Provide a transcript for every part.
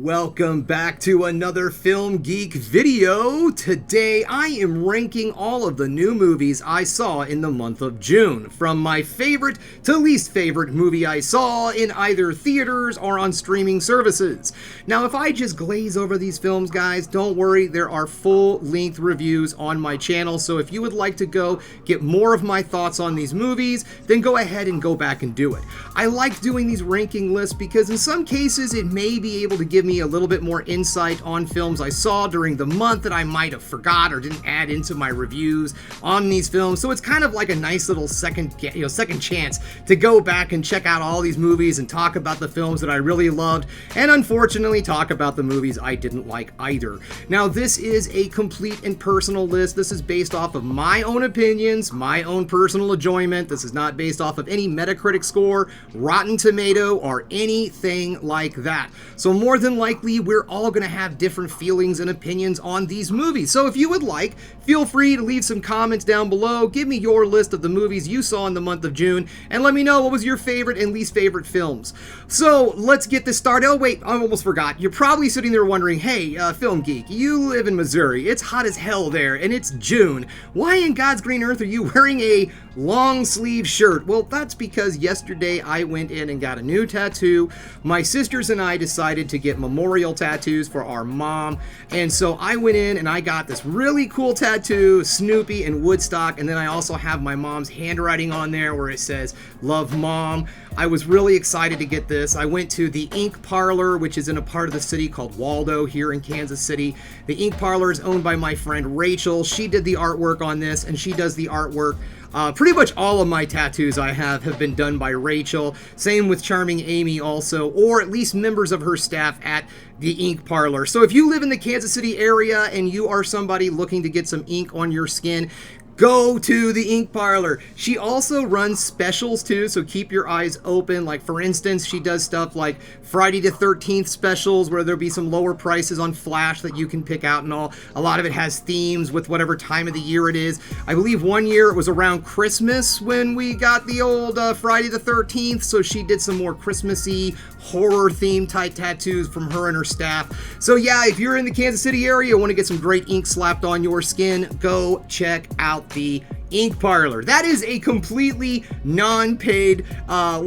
Welcome back to another Film Geek video. Today I am ranking all of the new movies I saw in the month of June, from my favorite to least favorite movie I saw in either theaters or on streaming services. Now if I just glaze over these films, guys, don't worry, there are full-length reviews on my channel, so if you would like to go get more of my thoughts on these movies, then go ahead and go back and do it. I like doing these ranking lists because in some cases it may be able to give me a little bit more insight on films I saw during the month that I might have forgot or didn't add into my reviews on these films. So it's kind of like a nice little second chance to go back and check out all these movies and talk about the films that I really loved, and unfortunately talk about the movies I didn't like either. Now this is a complete and personal list. This is based off of my own opinions, my own personal enjoyment. This is not based off of any Metacritic score, Rotten Tomato, or anything like that. So more than likely, we're all going to have different feelings and opinions on these movies. So if you would like, feel free to leave some comments down below. Give me your list of the movies you saw in the month of June, and let me know what was your favorite and least favorite films. So let's get this started. Oh wait, I almost forgot. You're probably sitting there wondering, hey, Film Geek, you live in Missouri. It's hot as hell there, and it's June. Why in God's green earth are you wearing a long sleeve shirt? Well, that's because yesterday I went in and got a new tattoo. My sisters and I decided to get memorial tattoos for our mom, and so I went in and I got this really cool tattoo, Snoopy and Woodstock, and then I also have my mom's handwriting on there where it says, "Love Mom." I was really excited to get this. I went to the Ink Parlor, which is in a part of the city called Waldo here in Kansas City. The Ink Parlor is owned by my friend Rachel. She did the artwork on this, and she does the artwork. Pretty much all of my tattoos I have been done by Rachel. Same with Charming Amy also, or at least members of her staff at the Ink Parlor. So if you live in the Kansas City area and you are somebody looking to get some ink on your skin, go to the Ink Parlor. She also runs specials too, so keep your eyes open. Like for instance, she does stuff like Friday the 13th specials where there'll be some lower prices on Flash that you can pick out and all. A lot of it has themes with whatever time of the year it is. I believe one year it was around Christmas when we got the old Friday the 13th, so she did some more Christmassy horror theme type tattoos from her and her staff. So yeah, if you're in the Kansas City area and want to get some great ink slapped on your skin, go check out the Ink Parlor. That is a completely non-paid, not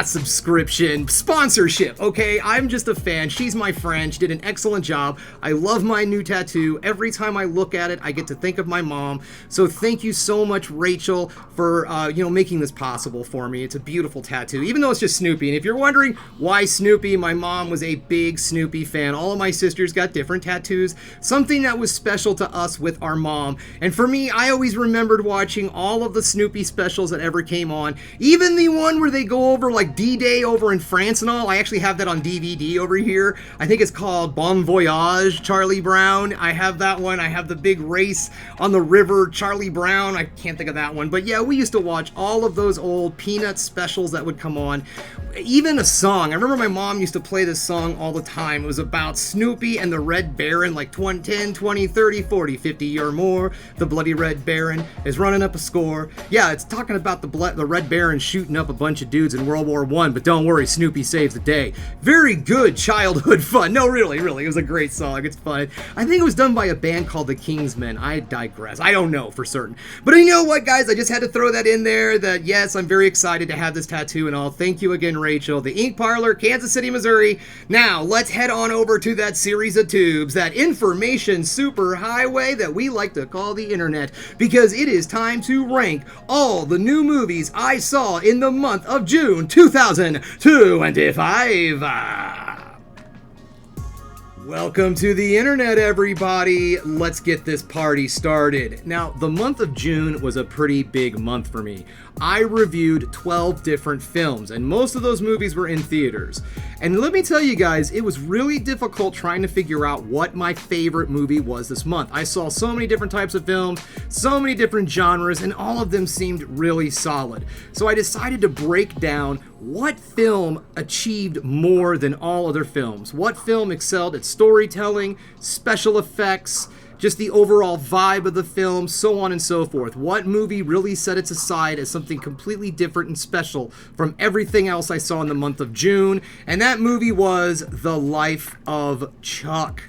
subscription, sponsorship, okay? I'm just a fan. She's my friend. She did an excellent job. I love my new tattoo. Every time I look at it, I get to think of my mom. So thank you so much, Rachel, for, making this possible for me. It's a beautiful tattoo, even though it's just Snoopy. And if you're wondering why Snoopy, my mom was a big Snoopy fan. All of my sisters got different tattoos, something that was special to us with our mom. And for me, I always remembered watching all of the Snoopy specials that ever came on, even the one where they go over like D-Day over in France and all. I actually have that on DVD over here. I think it's called Bon Voyage, Charlie Brown. I have that one. I have the big race on the river, Charlie Brown. I can't think of that one. But yeah, we used to watch all of those old Peanut specials that would come on. Even a song. I remember my mom used to play this song all the time. It was about Snoopy and the Red Baron, like 10, 20, 30, 40, 50 or more. The Bloody Red Baron is running up a score. Yeah, it's talking about the Red Baron shooting up a bunch of dudes in World War I, but don't worry, Snoopy saves the day. Very good childhood fun. No, really, it was a great song. It's fun. I think it was done by a band called the Kingsmen. I digress. I don't know for certain. But you know what, guys? I just had to throw that in there that, yes, I'm very excited to have this tattoo and all. Thank you again, Rachel. The Ink Parlor, Kansas City, Missouri. Now, let's head on over to that series of tubes, that information superhighway that we like to call the internet, because it is time to rank all the new movies I saw in the month of June 2025. Welcome to the internet, everybody. Let's get this party started. Now, the month of June was a pretty big month for me. I reviewed 12 different films, and most of those movies were in theaters. And let me tell you guys, it was really difficult trying to figure out what my favorite movie was this month. I saw so many different types of films, so many different genres, and all of them seemed really solid. So I decided to break down what film achieved more than all other films. What film excelled at storytelling, special effects, just the overall vibe of the film, so on and so forth. What movie really set its aside as something completely different and special from everything else I saw in the month of June? And that movie was The Life of Chuck.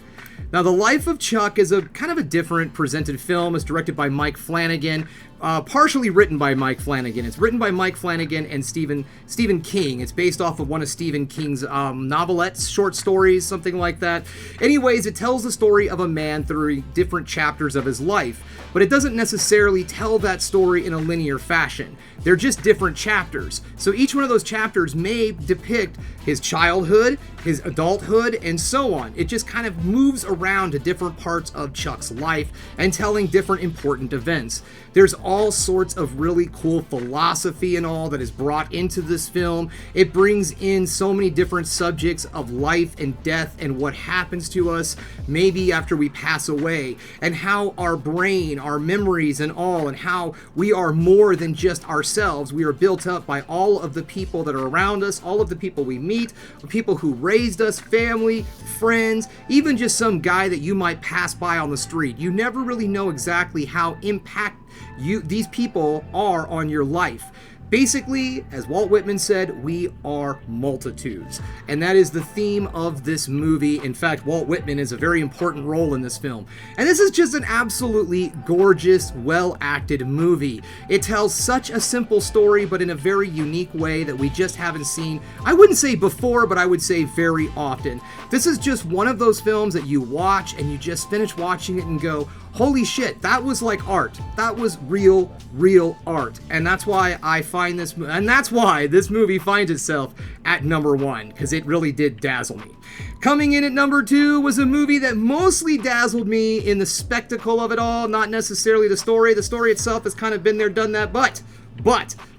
Now, The Life of Chuck is a kind of a different presented film. It's directed by Mike Flanagan, partially written by Mike Flanagan. It's written by Mike Flanagan and Stephen King. It's based off of one of Stephen King's novelettes, short stories, something like that. Anyways, it tells the story of a man through different chapters of his life, but it doesn't necessarily tell that story in a linear fashion. They're just different chapters. So each one of those chapters may depict his childhood, his adulthood, and so on. It just kind of moves around to different parts of Chuck's life and telling different important events. There's all sorts of really cool philosophy and all that is brought into this film. It brings in so many different subjects of life and death and what happens to us maybe after we pass away, and how our brain, our memories and all, and how we are more than just ourselves. We are built up by all of the people that are around us, all of the people we meet, people who raised us, family, friends, even just some guy that you might pass by on the street. You never really know exactly how these people are on your life. Basically, as Walt Whitman said, we are multitudes. And that is the theme of this movie. In fact, Walt Whitman is a very important role in this film. And this is just an absolutely gorgeous, well-acted movie. It tells such a simple story, but in a very unique way that we just haven't seen, I wouldn't say before, but I would say very often. This is just one of those films that you watch and you just finish watching it and go, holy shit, that was like art. That was real art. And that's why that's why this movie finds itself at number 1, because it really did dazzle me. Coming in at number 2 was a movie that mostly dazzled me in the spectacle of it all, not necessarily the story. The story itself has kind of been there, done that, but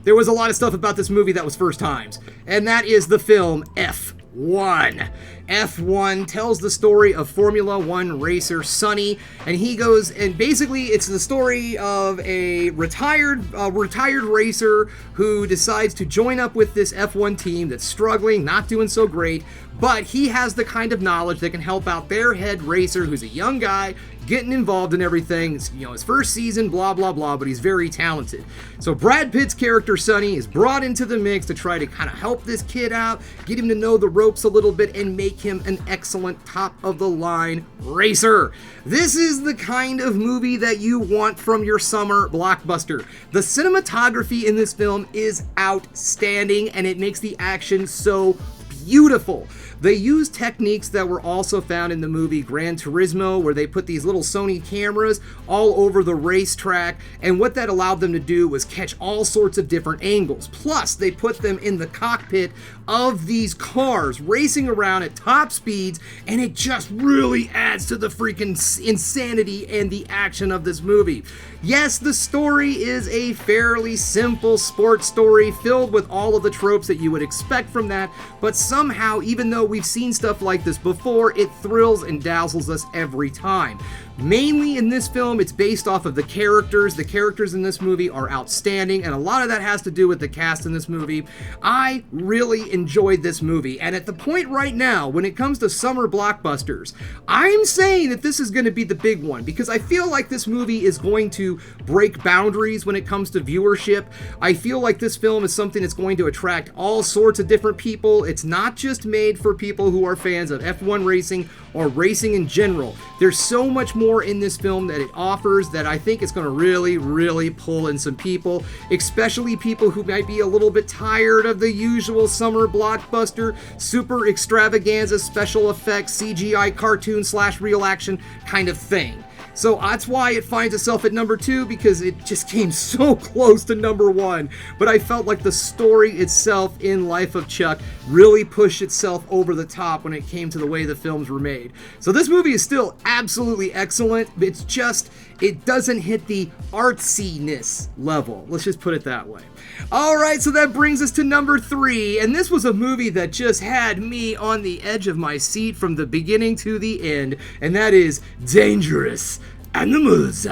there was a lot of stuff about this movie that was first times, and that is the film F1. F1 tells the story of Formula One racer Sonny, and he goes, and basically it's the story of a retired racer who decides to join up with this F1 team that's struggling, not doing so great, but he has the kind of knowledge that can help out their head racer, who's a young guy, getting involved in everything. It's, his first season, blah, blah, blah, but he's very talented. So Brad Pitt's character, Sonny, is brought into the mix to try to kind of help this kid out, get him to know the ropes a little bit, and make him an excellent top-of-the-line racer. This is the kind of movie that you want from your summer blockbuster. The cinematography in this film is outstanding, and it makes the action so beautiful. They use techniques that were also found in the movie Gran Turismo, where they put these little Sony cameras all over the racetrack, and what that allowed them to do was catch all sorts of different angles. Plus, they put them in the cockpit of these cars racing around at top speeds, and it just really adds to the freaking insanity and the action of this movie. Yes, the story is a fairly simple sports story filled with all of the tropes that you would expect from that, but somehow, even though we've seen stuff like this before, it thrills and dazzles us every time. Mainly in this film, it's based off of the characters. The characters in this movie are outstanding, and a lot of that has to do with the cast in this movie. I really enjoyed this movie, and at the point right now, when it comes to summer blockbusters, I'm saying that this is going to be the big one, because I feel like this movie is going to break boundaries when it comes to viewership. I feel like this film is something that's going to attract all sorts of different people. It's not just made for people who are fans of F1 racing or racing in general. There's so much more in this film that it offers that I think it's going to really pull in some people, especially people who might be a little bit tired of the usual summer blockbuster, super extravaganza, special effects, CGI cartoon / real action kind of thing. So that's why it finds itself at number 2, because it just came so close to number 1. But I felt like the story itself in Life of Chuck really pushed itself over the top when it came to the way the films were made. So this movie is still absolutely excellent. It's just, it doesn't hit the artsiness level. Let's just put it that way. Alright, so that brings us to number 3, and this was a movie that just had me on the edge of my seat from the beginning to the end, and that is Dangerous Animals.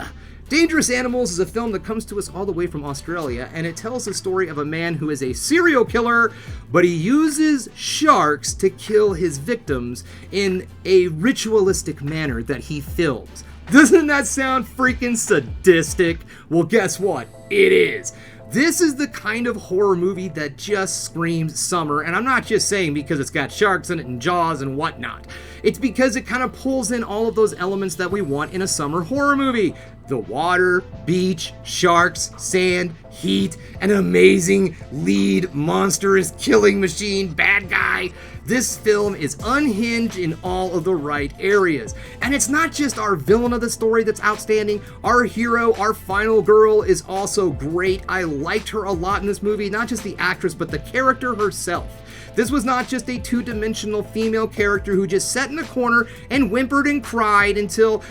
Dangerous Animals is a film that comes to us all the way from Australia, and it tells the story of a man who is a serial killer, but he uses sharks to kill his victims in a ritualistic manner that he films. Doesn't that sound freaking sadistic? Well, guess what? It is. This is the kind of horror movie that just screams summer, and I'm not just saying because it's got sharks in it and Jaws and whatnot. It's because it kind of pulls in all of those elements that we want in a summer horror movie. The water, beach, sharks, sand, heat, an amazing lead, monstrous killing machine, bad guy. This film is unhinged in all of the right areas. And it's not just our villain of the story that's outstanding. Our hero, our final girl, is also great. I liked her a lot in this movie, not just the actress, but the character herself. This was not just a two-dimensional female character who just sat in a corner and whimpered and cried until,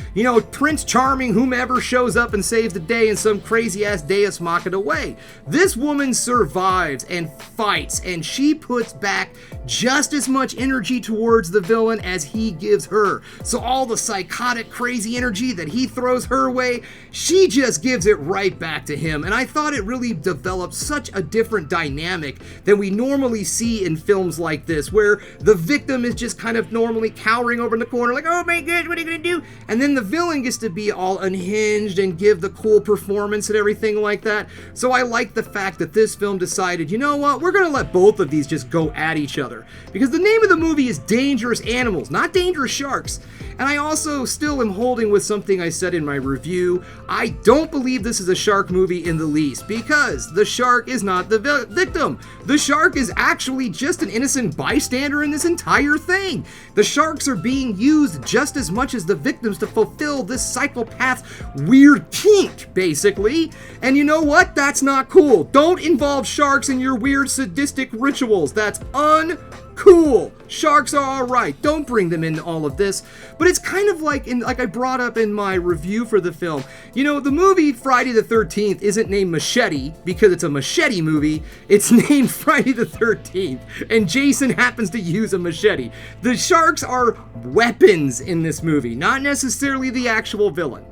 Prince Charming, whomever, shows up and saves the day in some crazy-ass Deus Machina way. This woman survives and fights, and she puts back just as much energy towards the villain as he gives her. So all the psychotic, crazy energy that he throws her way, she just gives it right back to him. And I thought it really developed such a different dynamic than we normally see in films like this, where the victim is just kind of normally cowering over in the corner like, oh my gosh, what are you gonna do? And then the villain gets to be all unhinged and give the cool performance and everything like that. So I like the fact that this film decided, you know what, we're gonna let both of these just go at each other. Because the name of the movie is Dangerous Animals, not Dangerous Sharks. And I also still am holding with something I said in my review. I don't believe this is a shark movie in the least, because the shark is not the victim. The shark is actually just an innocent bystander in this entire thing. The sharks are being used just as much as the victims to fulfill this psychopath's weird kink, basically. And you know what? That's not cool. Don't involve sharks in your weird sadistic rituals. That's uncool. Sharks are alright. Don't bring them into all of this. But it's kind of like I brought up in my review for the film. The movie Friday the 13th isn't named Machete because it's a machete movie. It's named Friday the 13th, and Jason happens to use a machete. The sharks are weapons in this movie, not necessarily the actual villain.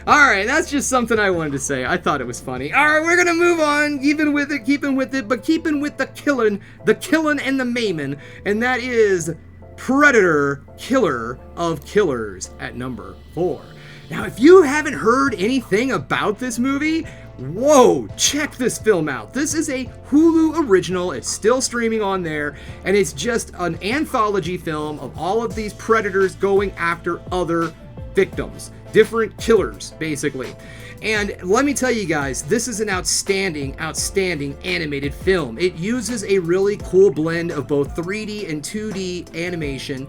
Alright, that's just something I wanted to say. I thought it was funny. Alright, we're gonna move on, keeping with it, but keeping with the killing and the maiming, and that is Predator, Killer of Killers at number 4. Now, if you haven't heard anything about this movie, whoa, check this film out. This is a Hulu original. It's still streaming on there, and it's just an anthology film of all of these predators going after other victims. Different killers, basically. And let me tell you guys, this is an outstanding animated film. It uses a really cool blend of both 3D and 2D animation.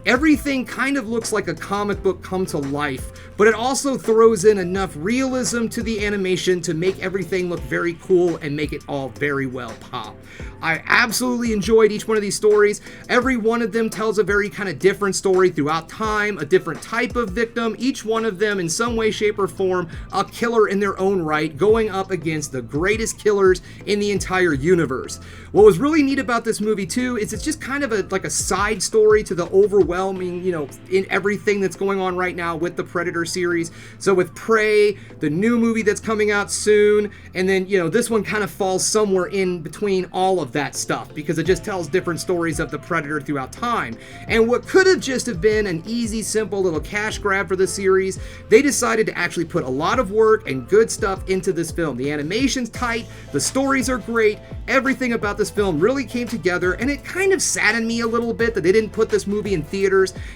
Everything kind of looks like a comic book come to life, but it also throws in enough realism to the animation to make everything look very cool and make it all very well pop. I absolutely enjoyed each one of these stories. Every one of them tells a very kind of different story throughout time, a different type of victim, each one of them in some way, shape, or form, a killer in their own right, going up against the greatest killers in the entire universe. What was really neat about this movie too is it's just kind of like a side story to the overwhelming, in everything that's going on right now with the Predator series. So with Prey, the new movie that's coming out soon, and then, this one kind of falls somewhere in between all of that stuff because it just tells different stories of the Predator throughout time. And what could have just have been an easy, simple little cash grab for the series, they decided to actually put a lot of work and good stuff into this film. The animation's tight, the stories are great, everything about this film really came together, and it kind of saddened me a little bit that they didn't put this movie in theaters.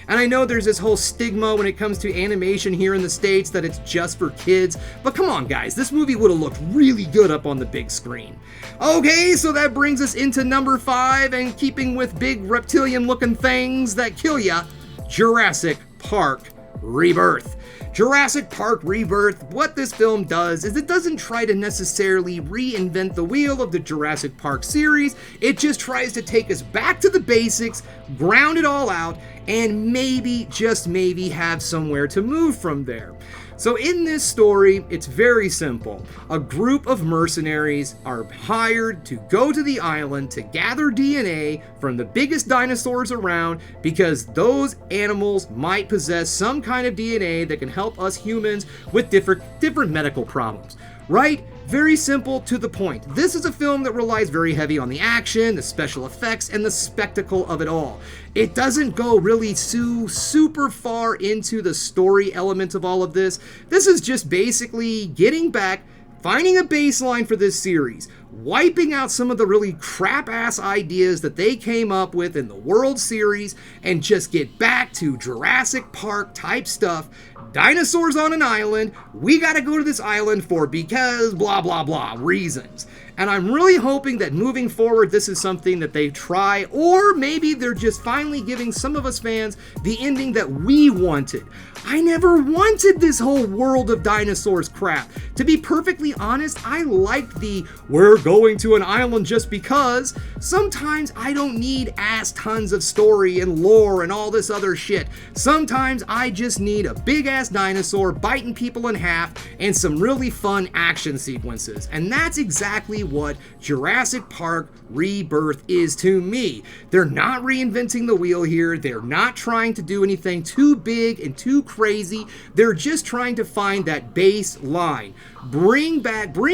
And I know there's this whole stigma when it comes to animation here in the States that it's just for kids, but come on guys, this movie would have looked really good up on the big screen. Okay, so that brings us into number 5, and keeping with big reptilian looking things that kill ya, Jurassic Park Rebirth. Jurassic Park Rebirth, what this film does is it doesn't try to necessarily reinvent the wheel of the Jurassic Park series. It just tries to take us back to the basics, ground it all out, and maybe, just maybe, have somewhere to move from there. So in this story, it's very simple. A group of mercenaries are hired to go to the island to gather DNA from the biggest dinosaurs around because those animals might possess some kind of DNA that can help us humans with different medical problems. Right? Very simple, to the point. This is a film that relies very heavy on the action, the special effects, and the spectacle of it all. It doesn't go really super far into the story element of all of this. This is just basically getting back, finding a baseline for this series, wiping out some of the really crap-ass ideas that they came up with in the World Series, and just get back to Jurassic Park type stuff. Dinosaurs on an island, we gotta go to this island for because blah blah blah reasons. And I'm really hoping that moving forward this is something that they try, or maybe they're just finally giving some of us fans the ending that we wanted. I never wanted this whole world of dinosaurs crap. To be perfectly honest, I liked the we're going to an island just because. Sometimes I don't need ass tons of story and lore and all this other shit. Sometimes I just need a big ass dinosaur biting people in half and some really fun action sequences. And that's exactly what Jurassic Park Rebirth is to me. They're not reinventing the wheel here. They're not trying to do anything too big and too crazy. They're just trying to find that baseline. Bring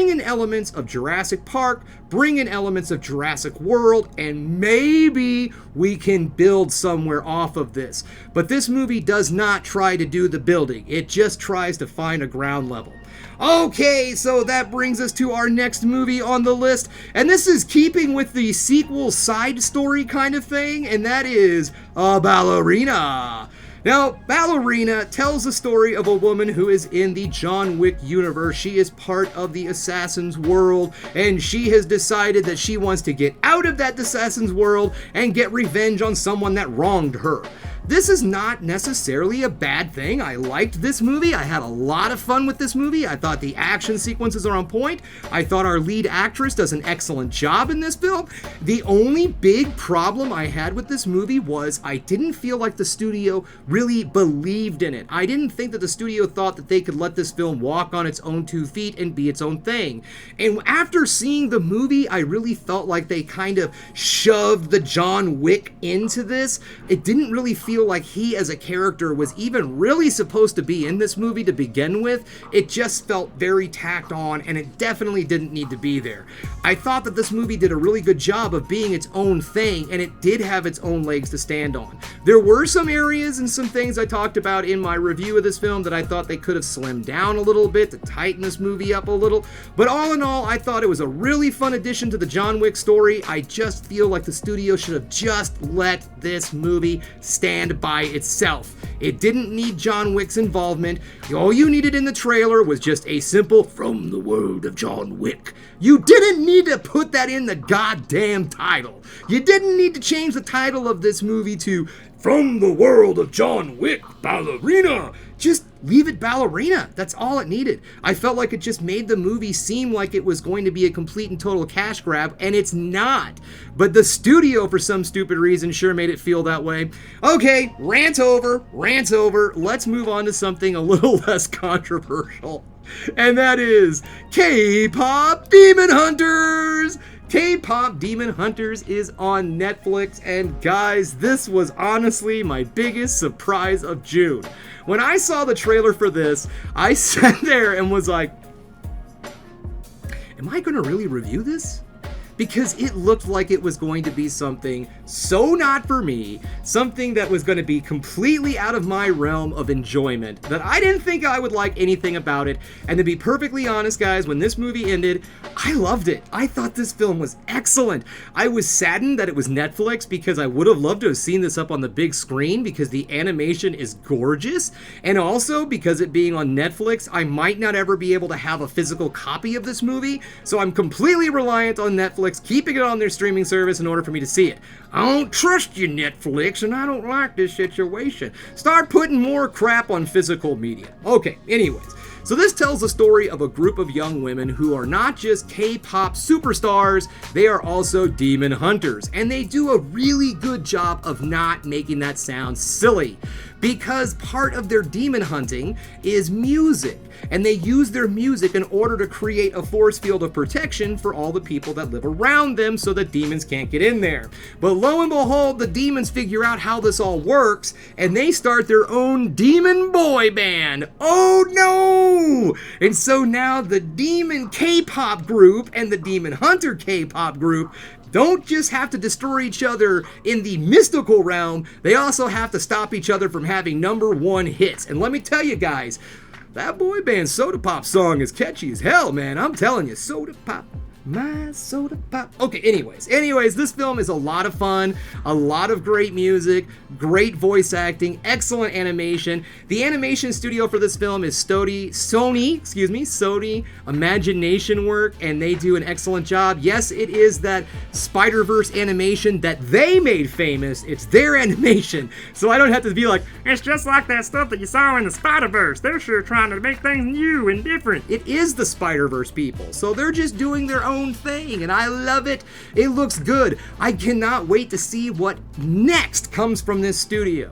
in elements of Jurassic Park, bring in elements of Jurassic World, and maybe we can build somewhere off of this. But this movie does not try to do the building. It just tries to find a ground level. Okay, so that brings us to our next movie on the list, and this is keeping with the sequel side story kind of thing, and that is Ballerina. Now, Ballerina tells the story of a woman who is in the John Wick universe. She is part of the Assassin's world, and she has decided that she wants to get out of that Assassin's world and get revenge on someone that wronged her. This is not necessarily a bad thing. I liked this movie. I had a lot of fun with this movie. I thought the action sequences are on point. I thought our lead actress does an excellent job in this film. The only big problem I had with this movie was I didn't feel like the studio really believed in it. I didn't think that the studio thought that they could let this film walk on its own 2 feet and be its own thing. And after seeing the movie, I really felt like they kind of shoved the John Wick into this. It didn't really feel like he as a character was even really supposed to be in this movie to begin with. It just felt very tacked on, and it definitely didn't need to be there. I thought that this movie did a really good job of being its own thing, and it did have its own legs to stand on. There were some areas and some things I talked about in my review of this film that I thought they could have slimmed down a little bit to tighten this movie up a little, but all in all, I thought it was a really fun addition to the John Wick story. I just feel like the studio should have just let this movie stand by itself. It didn't need John Wick's involvement. All you needed in the trailer was just a simple "from the world of John Wick." You didn't need to put that in the goddamn title. You didn't need to change the title of this movie to "From the World of John Wick, Ballerina." Just leave it Ballerina. That's all it needed. I felt like it just made the movie seem like it was going to be a complete and total cash grab, and it's not. But the studio, for some stupid reason, sure made it feel that way. Okay, rant over. Let's move on to something a little less controversial. And that is K-Pop Demon Hunters! K-Pop Demon Hunters is on Netflix, and guys, this was honestly my biggest surprise of June. When I saw the trailer for this, I sat there and was like, am I gonna really review this? Because it looked like it was going to be something so not for me, something that was going to be completely out of my realm of enjoyment, that I didn't think I would like anything about it. And to be perfectly honest, guys, when this movie ended, I loved it. I thought this film was excellent. I was saddened that it was Netflix because I would have loved to have seen this up on the big screen because the animation is gorgeous. And also because it being on Netflix, I might not ever be able to have a physical copy of this movie. So I'm completely reliant on Netflix keeping it on their streaming service in order for me to see it. I don't trust you, Netflix, and I don't like this situation. Start putting more crap on physical media. Okay, anyways. So this tells the story of a group of young women who are not just K-pop superstars, they are also demon hunters. And they do a really good job of not making that sound silly. Because part of their demon hunting is music. And they use their music in order to create a force field of protection for all the people that live around them so that demons can't get in there. But lo and behold, the demons figure out how this all works, and they start their own demon boy band. Oh no! Ooh! And so now the Demon K-pop group and the Demon Hunter K-pop group don't just have to destroy each other in the mystical realm, they also have to stop each other from having #1 hits. And let me tell you guys, that boy band Soda Pop song is catchy as hell, man. I'm telling you, Soda Pop. My soda pop. Okay, anyways, this film is a lot of fun, a lot of great music, great voice acting, excellent animation. The animation studio for this film is Sony Imagination Work, and they do an excellent job. Yes, it is that Spider-Verse animation that they made famous. It's their animation, so I don't have to be like, it's just like that stuff that you saw in the Spider-Verse. They're sure trying to make things new and different. It is the Spider-Verse people, so they're just doing their own thing, and I love it. It looks good. I cannot wait to see what next comes from this studio.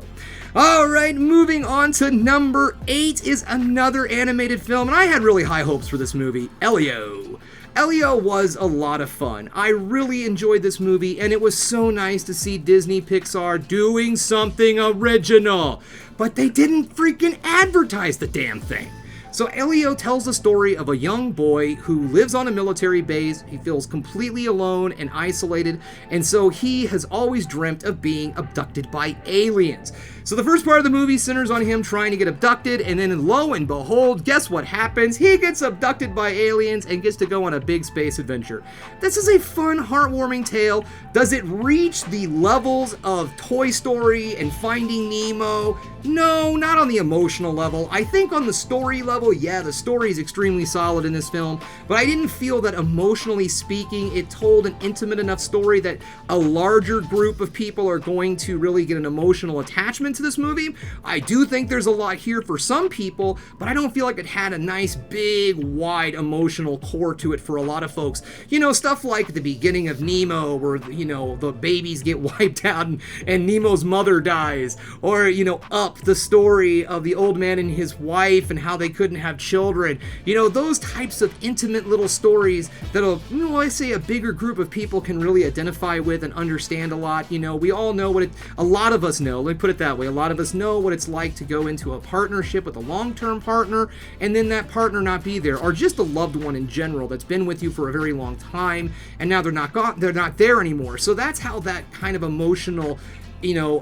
Alright, moving on to number 8 is another animated film, and I had really high hopes for this movie, Elio. Elio was a lot of fun. I really enjoyed this movie, and it was so nice to see Disney Pixar doing something original. But they didn't freaking advertise the damn thing. So Elio tells the story of a young boy who lives on a military base. He feels completely alone and isolated, and so he has always dreamt of being abducted by aliens. So the first part of the movie centers on him trying to get abducted, and then lo and behold, guess what happens? He gets abducted by aliens and gets to go on a big space adventure. This is a fun, heartwarming tale. Does it reach the levels of Toy Story and Finding Nemo? No, not on the emotional level. I think on the story level, yeah, the story is extremely solid in this film, but I didn't feel that emotionally speaking, it told an intimate enough story that a larger group of people are going to really get an emotional attachment to this movie. I do think there's a lot here for some people, but I don't feel like it had a nice, big, wide emotional core to it for a lot of folks. You know, stuff like the beginning of Nemo, where, you know, the babies get wiped out and Nemo's mother dies, or, you know, Up, the story of the old man and his wife and how they couldn't have children. You know, those types of intimate little stories that'll, you know, I say a bigger group of people can really identify with and understand a lot. You know, we all know what a lot of us know, let me put it that way, a lot of us know what it's like to go into a partnership with a long-term partner and then that partner not be there, or just a loved one in general that's been with you for a very long time and now they're not there anymore. So that's how that kind of emotional, you know,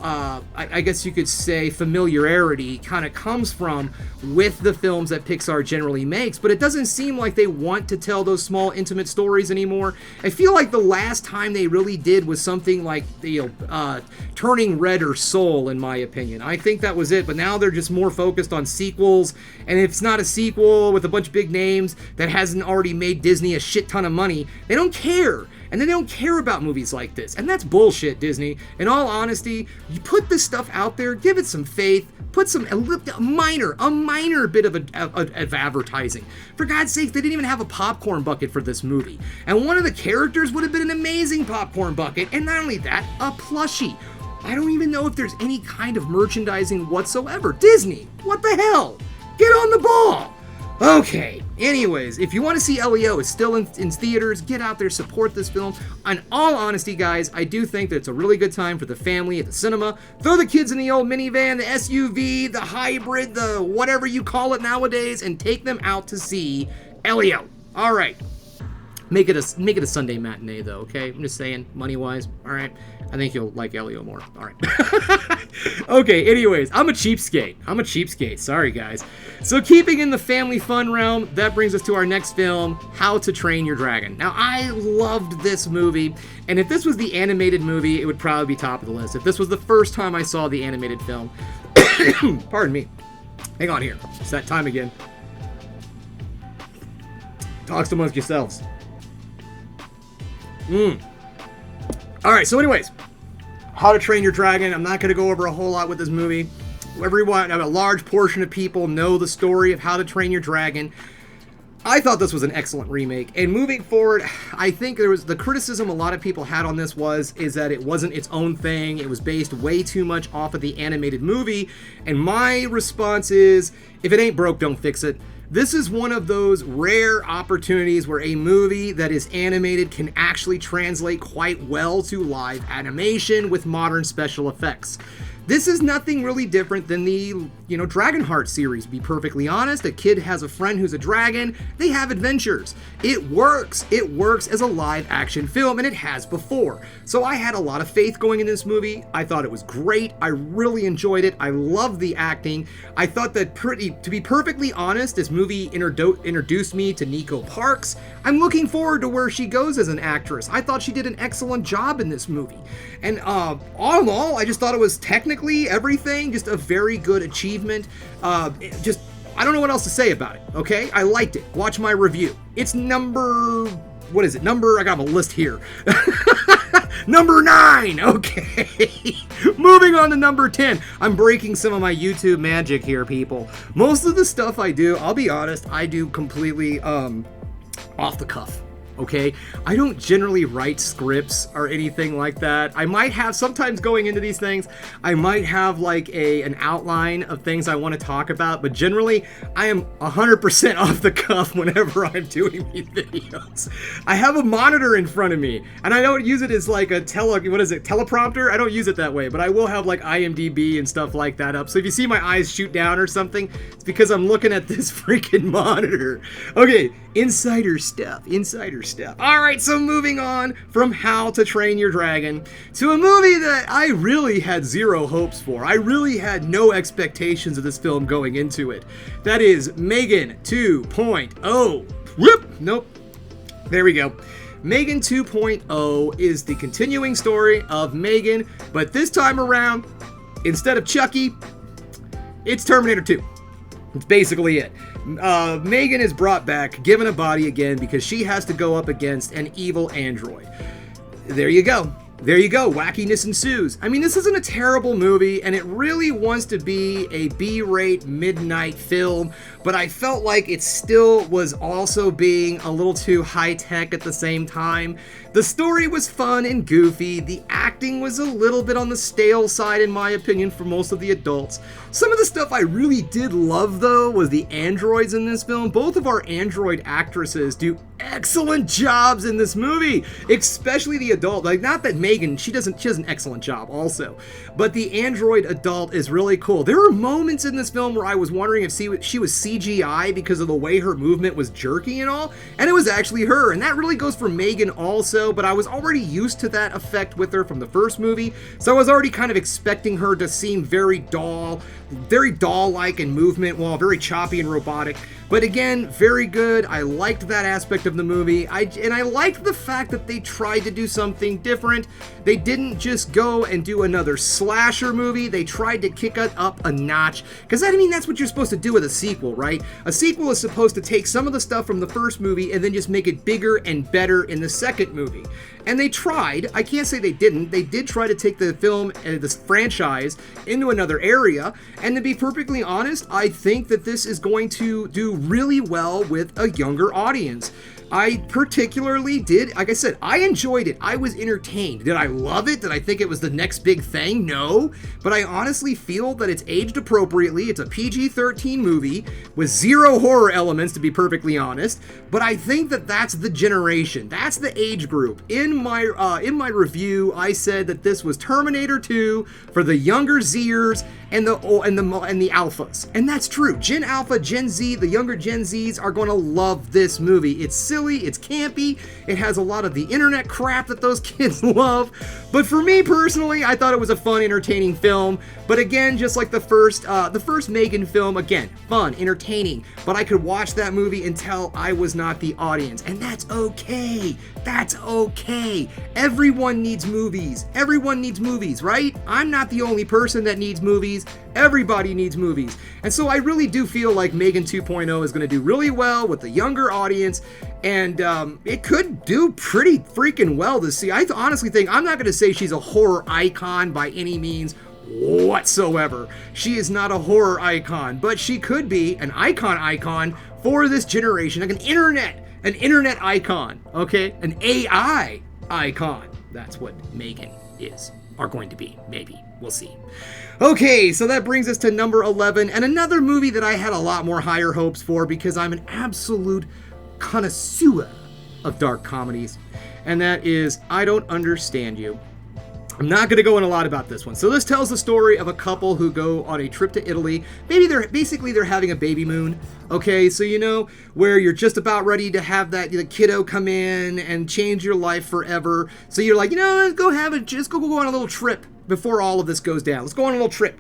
I guess you could say familiarity kind of comes from with the films that Pixar generally makes, but it doesn't seem like they want to tell those small intimate stories anymore. I feel like the last time they really did was something like, you know, Turning Red or Soul, in my opinion. I think that was it, but now they're just more focused on sequels, and if it's not a sequel with a bunch of big names that hasn't already made Disney a shit ton of money, they don't care. And they don't care about movies like this. And that's bullshit, Disney. In all honesty, you put this stuff out there, give it some faith, put a minor bit of advertising. For God's sake, they didn't even have a popcorn bucket for this movie. And one of the characters would have been an amazing popcorn bucket. And not only that, a plushie. I don't even know if there's any kind of merchandising whatsoever. Disney, what the hell? Get on the ball! Okay, anyways, if you want to see Elio, it's still in theaters. Get out there, support this film. In all honesty, guys, I do think that it's a really good time for the family at the cinema. Throw the kids in the old minivan, the SUV, the hybrid, the whatever you call it nowadays, and take them out to see Elio. All right. Make it a Sunday matinee, though, okay? I'm just saying, money-wise, all right? I think you'll like Elio more, all right? Okay, anyways, I'm a cheapskate. Sorry, guys. So keeping in the family fun realm, that brings us to our next film, How to Train Your Dragon. Now, I loved this movie, and if this was the animated movie, it would probably be top of the list. If this was the first time I saw the animated film, pardon me. Hang on here. It's that time again. Talks amongst yourselves. Alright, so anyways, How to Train Your Dragon. I'm not going to go over a whole lot with this movie. Everyone, a large portion of people know the story of How to Train Your Dragon. I thought this was an excellent remake, and moving forward, I think there was the criticism a lot of people had on this is that it wasn't its own thing. It was based way too much off of the animated movie, and my response is, if it ain't broke, don't fix it. This is one of those rare opportunities where a movie that is animated can actually translate quite well to live animation with modern special effects. This is nothing really different than the, Dragonheart series, to be perfectly honest. A kid has a friend who's a dragon. They have adventures. It works. It works as a live action film, and it has before. So I had a lot of faith going into this movie. I thought it was great. I really enjoyed it. I loved the acting. I thought that to be perfectly honest, this movie introduced me to Nico Parks. I'm looking forward to where she goes as an actress. I thought she did an excellent job in this movie. And all in all, I just thought it was technically everything, just a very good achievement. I don't know what else to say about it, okay? I liked it. Watch my review. It's what is it? I got a list here. Number 9, okay. Moving on to number 10. I'm breaking some of my YouTube magic here, people. Most of the stuff I do, I'll be honest, I do completely off the cuff. Okay, I don't generally write scripts or anything like that. I might have, sometimes going into these things, I might have like an outline of things I want to talk about, but generally I am 100% off the cuff whenever I'm doing these videos. I have a monitor in front of me, and I don't use it as like a teleprompter? I don't use it that way, but I will have like IMDb and stuff like that up. So if you see my eyes shoot down or something, it's because I'm looking at this freaking monitor. Okay, insider stuff. All right, so moving on from How to Train Your Dragon to a movie that I really had zero hopes for. I really had no expectations of this film going into it. That is Megan 2.0. Whoop, nope. There we go. Megan 2.0 is the continuing story of Megan, but this time around, instead of Chucky, it's Terminator 2. That's basically it. Megan is brought back, given a body again, because she has to go up against an evil android. There you go. Wackiness ensues. I mean, this isn't a terrible movie, and it really wants to be a B-rate midnight film, but I felt like it still was also being a little too high-tech at the same time. The story was fun and goofy. The acting was a little bit on the stale side, in my opinion, for most of the adults. Some of the stuff I really did love, though, was the androids in this film. Both of our android actresses do excellent jobs in this movie, especially the adult. Like, not that Megan, she does an excellent job also, but the android adult is really cool. There were moments in this film where I was wondering if she was CGI because of the way her movement was jerky and all, and it was actually her, and that really goes for Megan also, but I was already used to that effect with her from the first movie, so I was already kind of expecting her to seem very doll-like in movement, while very choppy and robotic. But again, very good. I liked that aspect of the movie. And I liked the fact that they tried to do something different. They didn't just go and do another slasher movie. They tried to kick it up a notch. Because that's what you're supposed to do with a sequel, right? A sequel is supposed to take some of the stuff from the first movie and then just make it bigger and better in the second movie. And they tried. I can't say they didn't. They did try to take the film and this franchise into another area. And to be perfectly honest, I think that this is going to do really well with a younger audience. I particularly did, like I said, I enjoyed it. I was entertained. Did I love it? Did I think it was the next big thing? No. But I honestly feel that it's aged appropriately. It's a PG-13 movie with zero horror elements, to be perfectly honest. But I think that that's the generation. That's the age group. In my review, I said that this was Terminator 2 for the younger Zers and the alphas. And that's true. Gen Alpha, Gen Z, the younger Gen Zs are going to love this movie. It's silly, it's campy, it has a lot of the internet crap that those kids love. But for me personally, I thought it was a fun, entertaining film. But again, just like the first Megan film, again, fun, entertaining. But I could watch that movie and tell I was not the audience. And that's okay. That's okay. Everyone needs movies. Everyone needs movies, right? I'm not the only person that needs movies. Everybody needs movies. And so I really do feel like Megan 2.0 is going to do really well with the younger audience. And it could do pretty freaking well to see. I honestly think, I'm not going to say she's a horror icon by any means whatsoever. She is not a horror icon, but she could be an icon for this generation, like an internet icon, okay? An AI icon. That's what Megan are going to be, maybe. We'll see. Okay, so that brings us to number 11, and another movie that I had a lot more higher hopes for because I'm an absolute connoisseur of dark comedies, and that is I Don't Understand You. I'm not going to go in a lot about this one. So this tells the story of a couple who go on a trip to Italy. Maybe they're having a baby moon. Okay, so you know where you're just about ready to have the kiddo come in and change your life forever. So you're like, let's go go on a little trip before all of this goes down. Let's go on a little trip.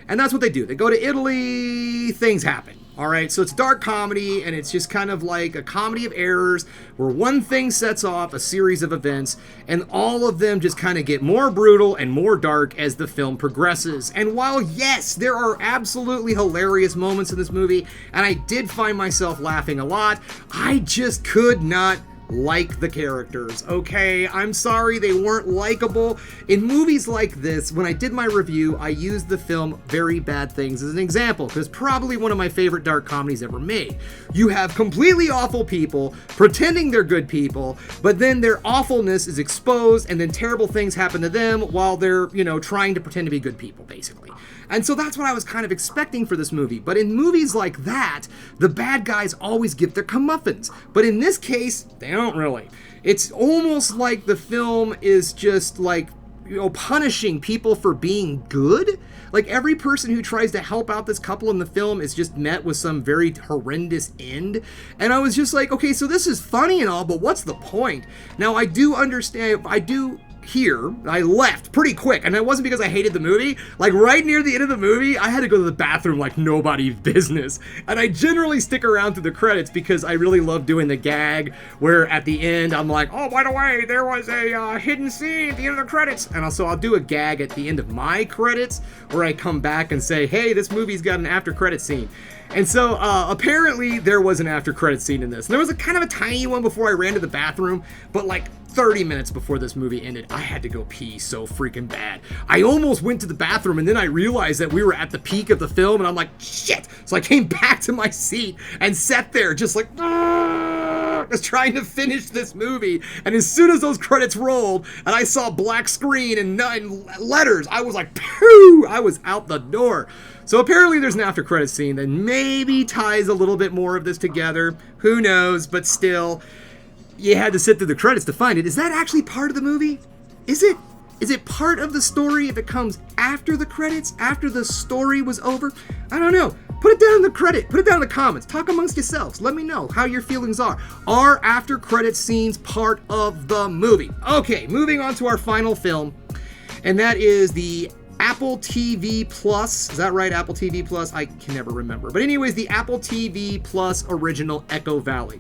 And that's what they do. They go to Italy, things happen. All right, so it's dark comedy, and it's just kind of like a comedy of errors where one thing sets off a series of events, and all of them just kind of get more brutal and more dark as the film progresses. And while, yes, there are absolutely hilarious moments in this movie, and I did find myself laughing a lot, I just could not like the characters, okay? I'm sorry they weren't likable. In movies like this, when I did my review, I used the film Very Bad Things as an example, because it's probably one of my favorite dark comedies ever made. You have completely awful people pretending they're good people, but then their awfulness is exposed, and then terrible things happen to them while they're, trying to pretend to be good people, basically. And so that's what I was kind of expecting for this movie. But in movies like that, the bad guys always get their comeuppance. But in this case, they don't really. It's almost like the film is just like, punishing people for being good. Like every person who tries to help out this couple in the film is just met with some very horrendous end. And I was just like, okay, so this is funny and all, but what's the point? Now I do understand, I left pretty quick, and it wasn't because I hated the movie. Like right near the end of the movie, I had to go to the bathroom like nobody's business. And I generally stick around through the credits because I really love doing the gag where at the end I'm like, oh, by the way, there was a hidden scene at the end of the credits. And so I'll do a gag at the end of my credits where I come back and say, hey, this movie's got an after credit scene. And so apparently there was an after credit scene in this. And there was a kind of a tiny one before I ran to the bathroom, but like 30 minutes before this movie ended, I had to go pee so freaking bad. I almost went to the bathroom, and then I realized that we were at the peak of the film, and I'm like, shit! So I came back to my seat and sat there just like, just trying to finish this movie. And as soon as those credits rolled, and I saw black screen and 9 letters, I was like, phew! I was out the door. So apparently there's an after credit scene that maybe ties a little bit more of this together. Who knows? But still, you had to sit through the credits to find it. Is that actually part of the movie? Is it? Is it part of the story if it comes after the credits? After the story was over? I don't know. Put it down in the credit. Put it down in the comments. Talk amongst yourselves. Let me know how your feelings are. Are after credit scenes part of the movie? Okay, moving on to our final film. And that is the Apple TV Plus. Is that right? Apple TV Plus? I can never remember. But anyways, the Apple TV Plus original Echo Valley.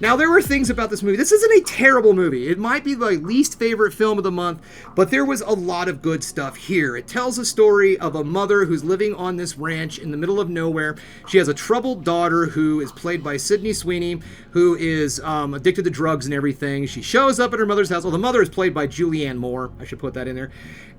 Now, there were things about this movie. This isn't a terrible movie. It might be my least favorite film of the month, but there was a lot of good stuff here. It tells a story of a mother who's living on this ranch in the middle of nowhere. She has a troubled daughter who is played by Sydney Sweeney, who is addicted to drugs and everything. She shows up at her mother's house. Well, the mother is played by Julianne Moore. I should put that in there.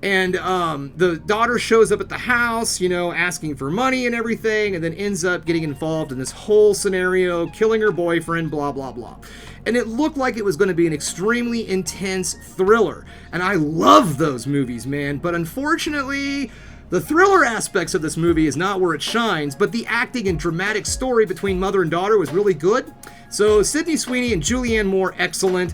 And the daughter shows up at the house, asking for money and everything, and then ends up getting involved in this whole scenario, killing her boyfriend, blah, blah, blah. And it looked like it was going to be an extremely intense thriller. And I love those movies, man. But unfortunately, the thriller aspects of this movie is not where it shines, but the acting and dramatic story between mother and daughter was really good. So Sydney Sweeney and Julianne Moore, excellent.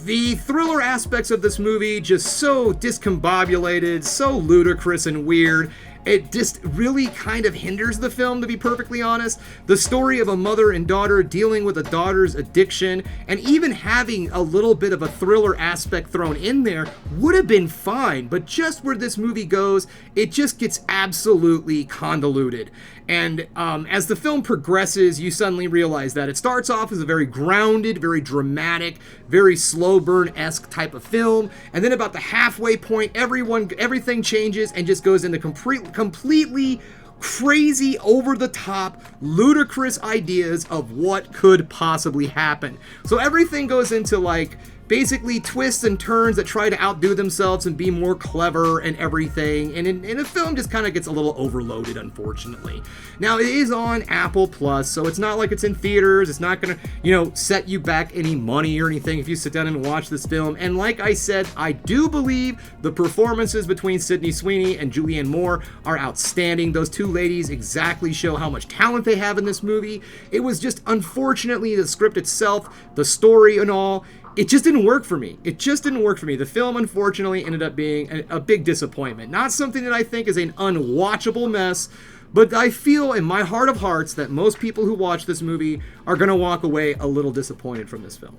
The thriller aspects of this movie just so discombobulated, so ludicrous and weird. It just really kind of hinders the film, to be perfectly honest. The story of a mother and daughter dealing with a daughter's addiction, and even having a little bit of a thriller aspect thrown in there would have been fine, but just where this movie goes, it just gets absolutely convoluted. And as the film progresses, you suddenly realize that it starts off as a very grounded, very dramatic, very slow burn-esque type of film, and then about the halfway point, everything changes and just goes into completely crazy, over-the-top, ludicrous ideas of what could possibly happen. So everything goes into like basically twists and turns that try to outdo themselves and be more clever and everything. And in a film just kind of gets a little overloaded, unfortunately. Now, it is on Apple Plus, so it's not like it's in theaters. It's not going to, set you back any money or anything if you sit down and watch this film. And like I said, I do believe the performances between Sydney Sweeney and Julianne Moore are outstanding. Those two ladies exactly show how much talent they have in this movie. It was just, unfortunately, the script itself, the story and all, it just didn't work for me. It just didn't work for me. The film, unfortunately, ended up being a big disappointment. Not something that I think is an unwatchable mess, but I feel in my heart of hearts that most people who watch this movie are going to walk away a little disappointed from this film.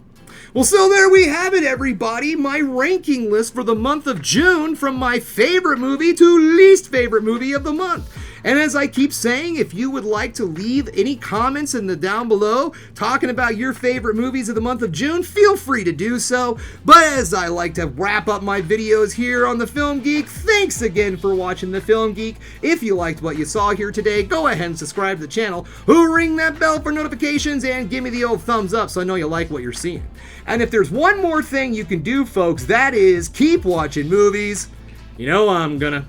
Well, so there we have it, everybody. My ranking list for the month of June, from my favorite movie to least favorite movie of the month. And as I keep saying, if you would like to leave any comments in the down below talking about your favorite movies of the month of June, feel free to do so. But as I like to wrap up my videos here on The Film Geek, thanks again for watching The Film Geek. If you liked what you saw here today, go ahead and subscribe to the channel, ring that bell for notifications, and give me the old thumbs up so I know you like what you're seeing. And if there's one more thing you can do, folks, that is keep watching movies. You know I'm gonna.